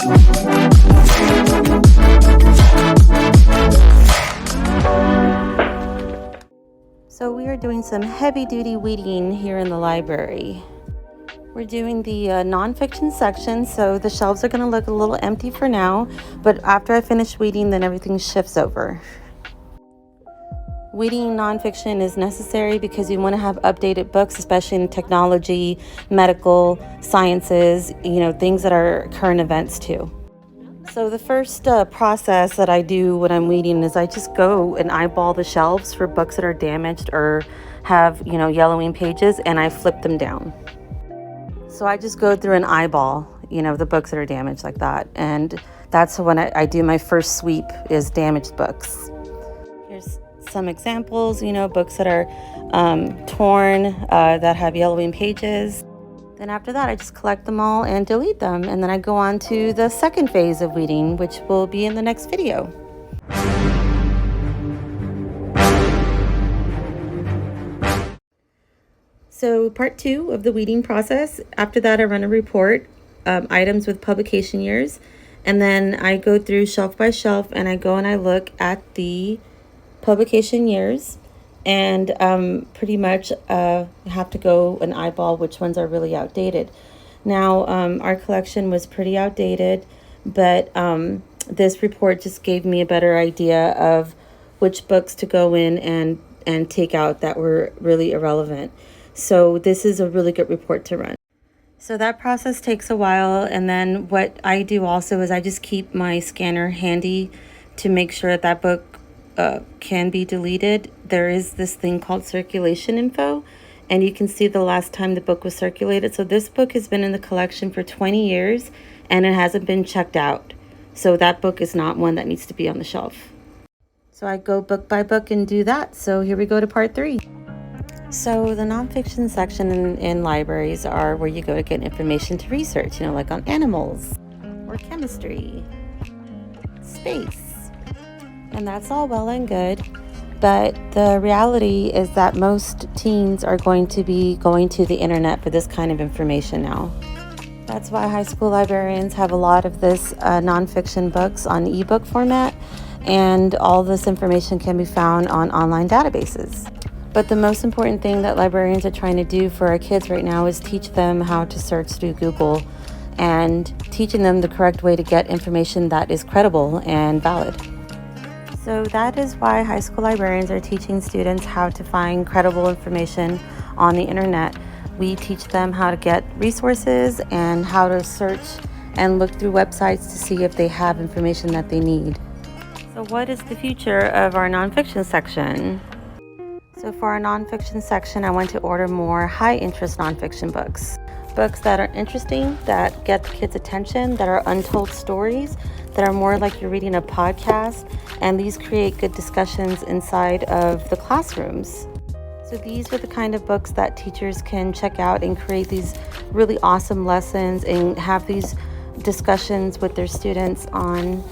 So we are doing some heavy-duty weeding here in the library. We're doing the nonfiction section, so the shelves are going to look a little empty for now, but after I finish weeding, then everything shifts over. Weeding nonfiction is necessary because you want to have updated books, especially in technology, medical, sciences, things that are current events too. So the first process that I do when I'm weeding is I just go and eyeball the shelves for books that are damaged or have, yellowing pages, and I flip them down. So I just go through an eyeball, the books that are damaged like that. And that's when I do my first sweep is damaged books. Here's some examples, books that are torn, that have yellowing pages. Then after that, I just collect them all and delete them. And then I go on to the second phase of weeding, which will be in the next video. So part 2 of the weeding process, after that I run a report, items with publication years, and then I go through shelf by shelf and I go and I look at the publication years, and pretty much have to go and eyeball which ones are really outdated. Now our collection was pretty outdated, but this report just gave me a better idea of which books to go in and take out that were really irrelevant. So this is a really good report to run. So that process takes a while, and then what I do also is I just keep my scanner handy to make sure that book can be deleted. There is this thing called circulation info, and you can see the last time the book was circulated. So this book has been in the collection for 20 years and it hasn't been checked out. So that book is not one that needs to be on the shelf. So I go book by book and do that. So here we go to part 3. So the nonfiction section in libraries are where you go to get information to research, like on animals or chemistry, space. And that's all well and good, but the reality is that most teens are going to be going to the internet for this kind of information now. That's why high school librarians have a lot of this nonfiction books on ebook format, and all this information can be found on online databases. But the most important thing that librarians are trying to do for our kids right now is teach them how to search through Google and teaching them the correct way to get information that is credible and valid. So that is why high school librarians are teaching students how to find credible information on the internet. We teach them how to get resources and how to search and look through websites to see if they have information that they need. So what is the future of our nonfiction section? So for our nonfiction section, I want to order more high-interest nonfiction books. Books that are interesting, that get the kids' attention, that are untold stories, that are more like you're reading a podcast, and these create good discussions inside of the classrooms. So these are the kind of books that teachers can check out and create these really awesome lessons and have these discussions with their students on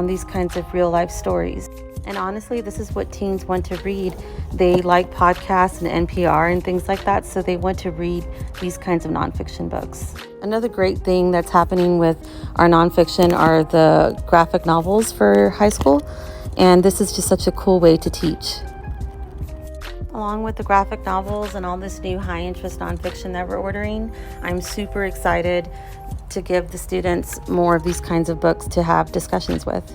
these kinds of real-life stories. And honestly, this is what teens want to read. They like podcasts and NPR and things like that, so they want to read these kinds of nonfiction books. Another great thing that's happening with our nonfiction are the graphic novels for high school, and this is just such a cool way to teach. Along with the graphic novels and all this new high-interest nonfiction that we're ordering, I'm super excited to give the students more of these kinds of books to have discussions with.